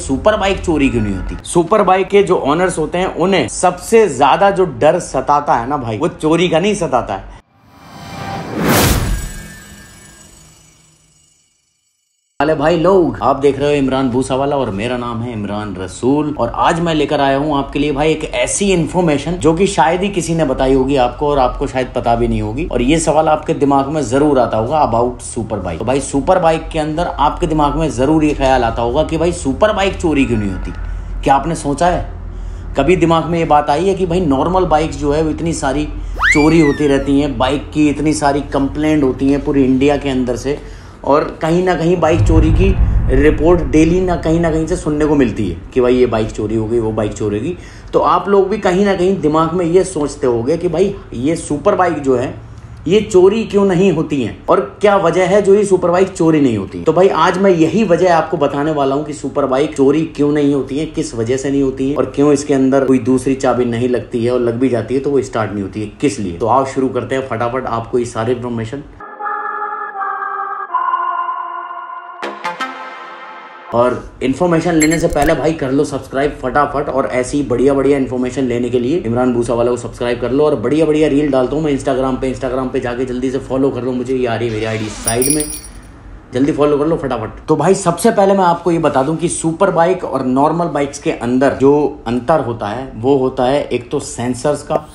Super bike चोरी क्यों नहीं होती। सुपर बाइक के जो ऑनर्स होते हैं उन्हें सबसे ज्यादा जो डर सताता है ना भाई, वो चोरी का नहीं सताता है। हेलो भाई लोग, आप देख रहे हो इमरान भूसावाला और मेरा नाम है इमरान रसूल। और आज मैं लेकर आया हूँ आपके लिए भाई एक ऐसी इन्फॉर्मेशन जो कि शायद ही किसी ने बताई होगी आपको, और आपको शायद पता भी नहीं होगी। और ये सवाल आपके दिमाग में जरूर आता होगा अबाउट सुपर बाइक। तो भाई सुपर बाइक के अंदर आपके दिमाग में जरूर ये ख्याल आता होगा कि भाई सुपर बाइक चोरी क्यों नहीं होती। क्या आपने सोचा है कभी दिमाग में ये बात आई है कि भाई नॉर्मल बाइक जो है वो इतनी सारी चोरी होती रहती हैं, बाइक की इतनी सारी कंप्लेंट होती हैं पूरी इंडिया के अंदर से, और कहीं ना कहीं बाइक चोरी की रिपोर्ट डेली ना कहीं से सुनने को मिलती है कि भाई ये बाइक चोरी हो गई, वो बाइक चोरी होगी। तो आप लोग भी कहीं ना कहीं दिमाग में ये सोचते होंगे कि भाई ये सुपर बाइक जो है ये चोरी क्यों नहीं होती हैं, और क्या वजह है जो ये सुपर बाइक चोरी नहीं होती। तो भाई आज मैं यही वजह आपको बताने वाला हूँ कि सुपर बाइक चोरी क्यों नहीं होती है, किस वजह से नहीं होती है, और क्यों इसके अंदर कोई दूसरी चाबी नहीं लगती है, और लग भी जाती है तो वो स्टार्ट नहीं होती है, किस लिए। तो आओ शुरू करते हैं फटाफट आपको ये सारी इन्फॉर्मेशन। और इन्फॉर्मेशन लेने से पहले भाई कर लो सब्सक्राइब फटाफट, और ऐसी बढ़िया बढ़िया इन्फॉर्मेशन लेने के लिए इमरान भूसावाला को सब्सक्राइब कर लो। और बढ़िया बढ़िया रील डालता हूँ मैं इंस्टाग्राम पे जाके जल्दी से फॉलो कर लो मुझे, ये आ रही है मेरी आईडी साइड में, जल्दी फॉलो कर लो फटाफट। तो भाई सबसे पहले मैं आपको ये बता दूं कि सुपर बाइक और नॉर्मल बाइक्स के अंदर जो अंतर होता है वो होता है एक तो सेंसर्स का,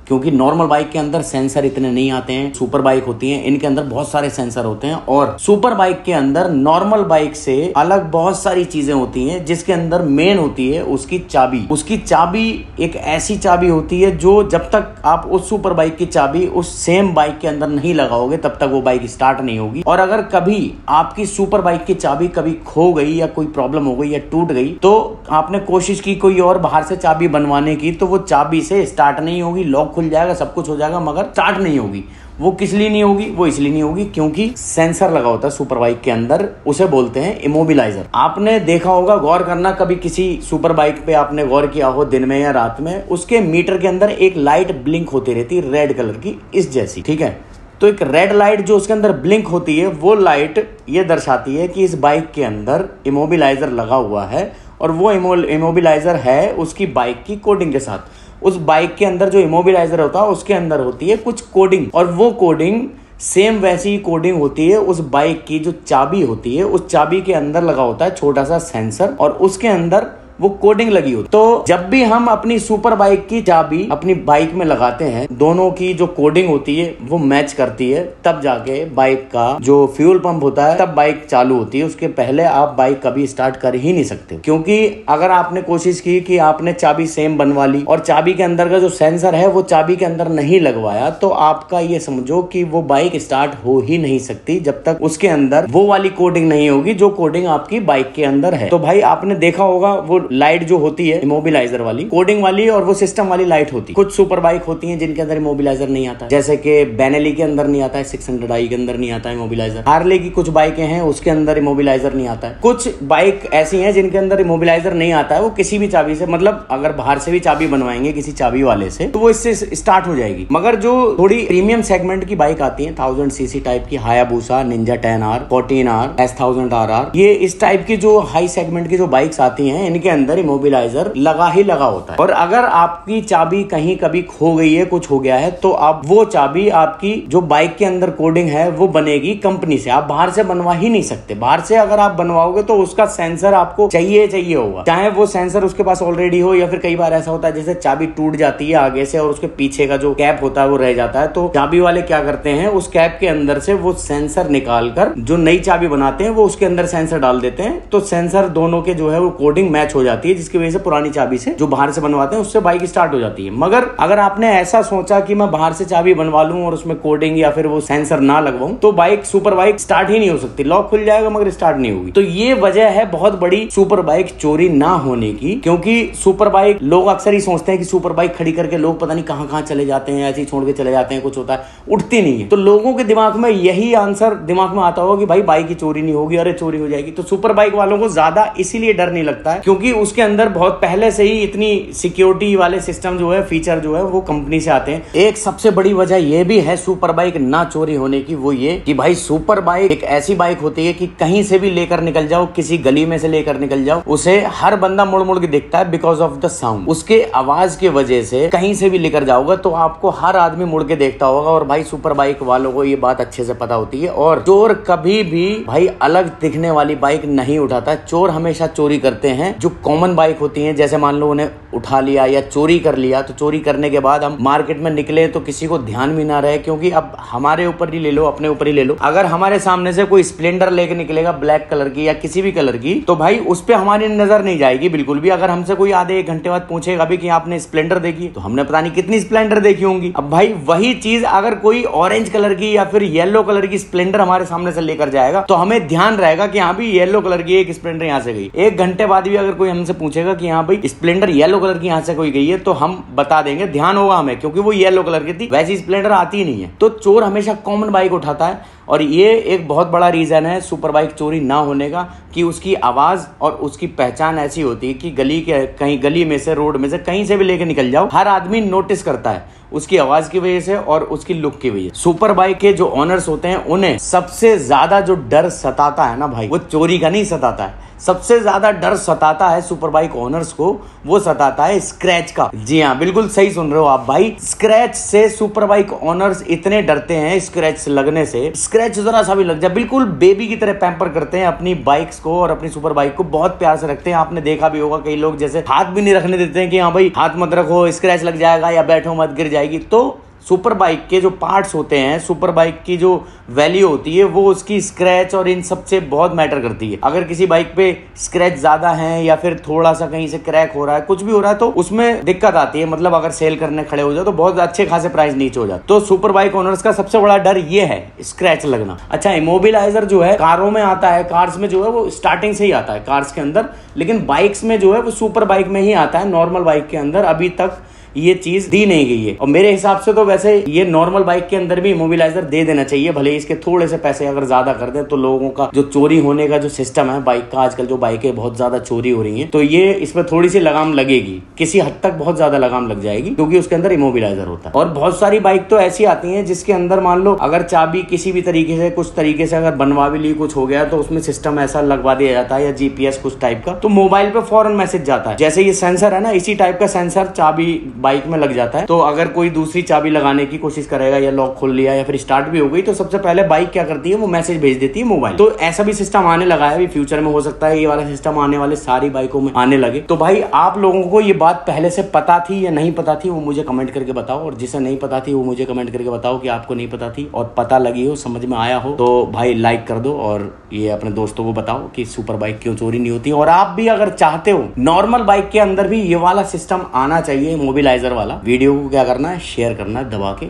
क्योंकि नॉर्मल बाइक के अंदर सेंसर इतने नहीं आते हैं। सुपर बाइक होती हैं इनके अंदर बहुत सारे सेंसर होते हैं, और सुपर बाइक के अंदर नॉर्मल बाइक से अलग बहुत सारी चीजें होती हैं, जिसके अंदर मेन होती है उसकी चाबी। उसकी चाबी एक ऐसी चाबी होती है जो जब तक आप उस सुपर बाइक की चाबी उस सेम बाइक के अंदर नहीं लगाओगे तब तक वो बाइक स्टार्ट नहीं होगी। और अगर कभी आपकी सुपर बाइक की चाबी कभी खो गई या कोई प्रॉब्लम हो गई या टूट गई, तो आपने कोशिश की कोई और बाहर से चाबी बनवाने की, तो वो चाबी से स्टार्ट नहीं होगी, लॉक खुल जाएगा, सब कुछ हो जाएगा, मगर स्टार्ट नहीं होगी। वो किस लिए नहीं होगी? वो इसलिए नहीं होगी क्योंकि सेंसर लगा होता है सुपर बाइक के अंदर, उसे बोलते हैं इमोबिलाइजर। आपने देखा होगा, गौर करना, कभी किसी सुपर बाइक पे आपने गौर किया हो दिन में या रात में, उसके मीटर के अंदर एक लाइट ब्लिंक होती रहती है रेड कलर की, इस जैसी, ठीक है। तो एक रेड लाइट जो उसके अंदर ब्लिंक होती है, वो लाइट ये दर्शाती है कि इस बाइक के अंदर इमोबिलाइजर लगा हुआ है, और वो इमोबिलाइजर है उसकी बाइक की कोडिंग के साथ। उस बाइक के अंदर जो इमोबिलाइजर होता है उसके अंदर होती है कुछ कोडिंग, और वो कोडिंग सेम वैसी ही कोडिंग होती है उस बाइक की जो चाबी होती है, उस चाबी के अंदर लगा होता है छोटा सा सेंसर, और उसके अंदर वो कोडिंग लगी होती है। तो जब भी हम अपनी सुपर बाइक की चाबी अपनी बाइक में लगाते हैं, दोनों की जो कोडिंग होती है वो मैच करती है, तब जाके बाइक का जो फ्यूल पंप होता है तब बाइक चालू होती है। उसके पहले आप बाइक कभी स्टार्ट कर ही नहीं सकते, क्योंकि अगर आपने कोशिश की कि आपने चाबी सेम बनवा ली और चाबी के अंदर का जो सेंसर है वो चाबी के अंदर नहीं लगवाया, तो आपका ये समझो कि वो बाइक स्टार्ट हो ही नहीं सकती जब तक उसके अंदर वो वाली कोडिंग नहीं होगी जो कोडिंग आपकी बाइक के अंदर है। तो भाई आपने देखा होगा वो लाइट जो होती है इमोबिलाइजर वाली, कोडिंग वाली, और वो सिस्टम वाली लाइट होती है। कुछ सुपर बाइक होती हैं जिनके अंदर इमोबिलाइजर नहीं आता, जैसे कि बेनेली के अंदर नहीं आता है, 600i के अंदर नहीं आता है इमोबिलाइजर। हार्ले की कुछ बाइकें हैं उसके अंदर इमोबिलाइजर नहीं आता है। कुछ बाइक ऐसी हैं जिनके अंदर इमोबिलाइजर नहीं आता है, वो किसी भी चाबी से, मतलब अगर बाहर से भी चाबी बनवाएंगे किसी चाबी वाले से, तो वो इससे स्टार्ट हो जाएगी। मगर जो थोड़ी प्रीमियम सेगमेंट की बाइक आती है, 1000cc टाइप की, Hayabusa, Ninja 10R, 14R, S1000RR, ये इस टाइप की जो हाई सेगमेंट की जो बाइक्स आती हैं, इनके अंदर इमोबिलाइजर लगा ही लगा होता है। और अगर आपकी चाबी कहीं कभी खो गई है, कुछ हो गया है, तो आप वो चाबी, आपकी जो बाइक के अंदर कोडिंग है वो बनेगी कंपनी से, आप बाहर से बनवा ही नहीं सकते। बाहर से अगर आप बनवाओगे तो उसका सेंसर आपको चाहिए होगा, चाहे वो सेंसर उसके पास ऑलरेडी हो, या फिर कई बार ऐसा होता है जैसे चाबी टूट जाती है आगे से और उसके पीछे का जो कैप होता है वो रह जाता है, तो चाबी वाले क्या करते हैं, उस कैप के अंदर से वो सेंसर निकालकर जो नई चाबी बनाते हैं वो उसके अंदर सेंसर डाल देते हैं, तो सेंसर दोनों के जो है वो कोडिंग मैच हो जाती है, जिसकी वजह से पुरानी चाबी से जो बाहर से बनवाते हैं उससे बाइक स्टार्ट हो जाती है। मगर अगर आपने ऐसा सोचा कि मैं बाहर से चाबी बनवा लूं और उसमें कोडिंग या फिर वो सेंसर ना लगवाऊं, तो बाइक, सुपर बाइक स्टार्ट ही नहीं हो सकती। लॉक खुल जाएगा मगर स्टार्ट नहीं होगी। तो ये वजह है बहुत बड़ी सुपर बाइक चोरी ना होने की, क्योंकि सुपर बाइक, लोग अक्सर ही सोचते हैं कि सुपर बाइक खड़ी करके लोग पता नहीं कहां कहां चले जाते हैं, ऐसे ही छोड़ के चले जाते हैं, कुछ होता है, उठती नहीं है। तो लोगों के दिमाग में यही आंसर दिमाग में आता होगा कि भाई बाइक की चोरी नहीं होगी, अरे चोरी हो जाएगी। तो सुपर बाइक वालों को ज्यादा इसीलिए डर नहीं लगता है क्योंकि क्योंकि उसके अंदर बहुत पहले से ही इतनी सिक्योरिटी वाले सिस्टम जो है, फीचर जो है वो कंपनी से आते हैं। एक सबसे बड़ी वजह ये भी है सुपर बाइक ना चोरी होने की, वो ये कि भाई सुपर बाइक एक ऐसी बाइक होती है कि कहीं से भी लेकर निकल जाओ, किसी गली में से लेकर निकल जाओ, उसे हर बंदा मुड़ मुड़ के देखता है बिकॉज ऑफ द साउंड। उसके आवाज की वजह से कहीं से भी लेकर जाओगे तो आपको हर आदमी मुड़ के देखता होगा। और भाई सुपर बाइक वालों को ये बात अच्छे से पता होती है। और चोर कभी भी भाई अलग दिखने वाली बाइक नहीं उठाता। चोर हमेशा चोरी करते हैं जो कॉमन बाइक होती है। जैसे मान लो उन्हें उठा लिया या चोरी कर लिया, तो चोरी करने के बाद हम मार्केट में निकले तो किसी को ध्यान भी ना रहे। क्योंकि अब हमारे ऊपर ही ले लो, अपने ऊपर ही ले लो, अगर हमारे सामने से कोई स्प्लेंडर लेके निकलेगा ब्लैक कलर की या किसी भी कलर की, तो भाई उस पर हमारी नजर नहीं जाएगी बिल्कुल भी। अगर हमसे कोई आधे एक घंटे बाद पूछेगा भी कि आपने स्प्लेंडर देखी, तो हमने पता नहीं कितनी स्प्लेंडर देखी होंगी। अब भाई वही चीज अगर कोई ऑरेंज कलर की या फिर येलो कलर की स्प्लेंडर हमारे सामने से लेकर जाएगा तो हमें ध्यान रहेगा कि हाँ भी येलो कलर की एक स्प्लेंडर यहाँ से गई। एक घंटे बाद भी अगर कोई हमसे पूछेगा कि हाँ भाई स्प्लेंडर येलो कलर की यहाँ से कोई गई है, तो हम बता देंगे, ध्यान होगा हमें, क्योंकि वो येलो कलर की थी, वैसी स्प्लेंडर आती ही नहीं है। तो चोर हमेशा कॉमन बाइक उठाता है और ये एक बहुत बड़ा रीजन है सुपर बाइक चोरी ना होने का, कि उसकी आवाज और उसकी पहचान ऐसी होती है कि गली के कहीं गली में से, रोड में से, कहीं से भी लेके निकल जाओ, हर आदमी नोटिस करता है उसकी आवाज की वजह से और उसकी लुक की वजह से। सुपर बाइक के जो ओनर्स होते हैं उन्हें सबसे ज्यादा जो डर सताता है ना भाई, वो चोरी का नहीं सताता है। सबसे ज्यादा डर सताता है सुपर बाइक ओनर्स को, वो सताता है स्क्रैच का। जी हाँ, बिल्कुल सही सुन रहे हो आप भाई। स्क्रैच से सुपर बाइक ओनर्स इतने डरते हैं, स्क्रैच से लगने से, स्क्रैच जरा सा भी लग जाए बिल्कुल बेबी की तरह पैम्पर करते हैं अपनी बाइक्स को और अपनी सुपर बाइक को, बहुत प्यार से रखते हैं। आपने देखा भी होगा कई लोग जैसे हाथ भी नहीं रखने देते हैं कि हाँ भाई हाथ मत रखो, स्क्रैच लग जाएगा, या बैठो मत गिर जाएगी। तो सुपर बाइक के जो पार्ट्स होते हैं, सुपर बाइक की जो वैल्यू होती है, वो उसकी स्क्रैच और इन सब से बहुत मैटर करती है। अगर किसी बाइक पे स्क्रैच ज्यादा है या फिर थोड़ा सा कहीं से क्रैक हो रहा है, कुछ भी हो रहा है, तो उसमें दिक्कत आती है। मतलब अगर सेल करने खड़े हो जाए तो बहुत अच्छे खासे प्राइस नीचे हो जाते। तो सुपर बाइक ओनर्स का सबसे बड़ा डर ये है, स्क्रैच लगना। अच्छा, इमोबिलाइजर जो है कारों में आता है, कार्स में जो है वो स्टार्टिंग से ही आता है कार्स के अंदर, लेकिन बाइक्स में जो है वो सुपर बाइक में ही आता है। नॉर्मल बाइक के अंदर अभी तक ये चीज दी नहीं गई है। और मेरे हिसाब से तो वैसे ये नॉर्मल बाइक के अंदर भी इमोबिलाइजर दे देना चाहिए, भले इसके थोड़े से पैसे अगर ज्यादा कर दे तो लोगों का जो चोरी होने का जो सिस्टम है बाइक का, आजकल जो बाइकें बहुत ज्यादा चोरी हो रही हैं, तो ये इसमें थोड़ी सी लगाम लगेगी, किसी हद तक बहुत ज्यादा लगाम लग जाएगी, क्योंकि उसके अंदर इमोबिलाइजर होता है। और बहुत सारी बाइक तो ऐसी आती है जिसके अंदर मान लो अगर चाबी किसी भी तरीके से, कुछ तरीके से अगर बनवा भी ली, कुछ हो गया, तो उसमें सिस्टम ऐसा लगवा दिया जाता है या जीपीएस कुछ टाइप का, तो मोबाइल पे फौरन मैसेज जाता है। जैसे ये सेंसर है ना, इसी टाइप का सेंसर चाबी बाइक में लग जाता है। तो अगर कोई दूसरी चाबी लगाने की कोशिश करेगा या लॉक खोल लिया या फिर स्टार्ट भी हो गई, तो सबसे पहले बाइक क्या करती है, वो मैसेज भेज देती है मोबाइल। तो ऐसा भी सिस्टम आने लगा है, अभी फ्यूचर में हो सकता है ये वाला सिस्टम आने वाले सारी बाइकों में आने लगे। तो भाई आप लोगों को ये बात पहले से पता थी या नहीं पता थी, वो मुझे कमेंट करके बताओ। और जिसे नहीं पता थी वो मुझे कमेंट करके बताओ कि आपको नहीं पता थी और पता लगी हो, समझ में आया हो, तो भाई लाइक कर दो और ये अपने दोस्तों को बताओ कि सुपर बाइक क्यों चोरी नहीं होती। और आप भी अगर चाहते हो नॉर्मल बाइक के अंदर भी ये वाला सिस्टम आना चाहिए, मोबिलाइजर वाला, वीडियो को क्या करना है, शेयर करना है दबा के,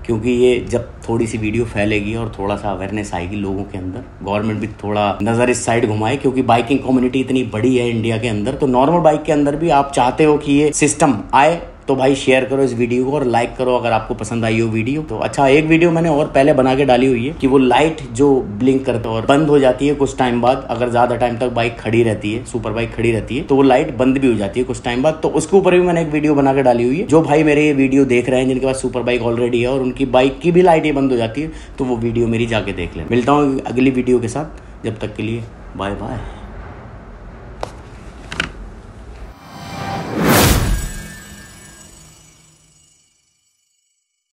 क्योंकि ये जब थोड़ी सी वीडियो फैलेगी और थोड़ा सा अवेयरनेस आएगी लोगों के अंदर, गवर्नमेंट भी थोड़ा नजर इस साइड घुमाए, क्योंकि बाइकिंग कम्युनिटी इतनी बड़ी है इंडिया के अंदर। तो नॉर्मल बाइक के अंदर भी आप चाहते हो कि ये सिस्टम आए, तो भाई शेयर करो इस वीडियो को और लाइक करो अगर आपको पसंद आई हो वीडियो। तो अच्छा, एक वीडियो मैंने और पहले बना के डाली हुई है कि वो लाइट जो ब्लिंक करता है और बंद हो जाती है कुछ टाइम बाद, अगर ज्यादा टाइम तक बाइक खड़ी रहती है, सुपर बाइक खड़ी रहती है, तो वो लाइट बंद भी हो जाती है कुछ टाइम बाद। तो उसके ऊपर भी मैंने एक वीडियो बना के डाली हुई है। जो भाई मेरे ये वीडियो देख रहे हैं जिनके पास सुपर बाइक ऑलरेडी है और उनकी बाइक की भी लाइटें बंद हो जाती है, तो वो वीडियो मेरी जाके देख लें। मिलता हूँ अगली वीडियो के साथ, जब तक के लिए बाय बाय।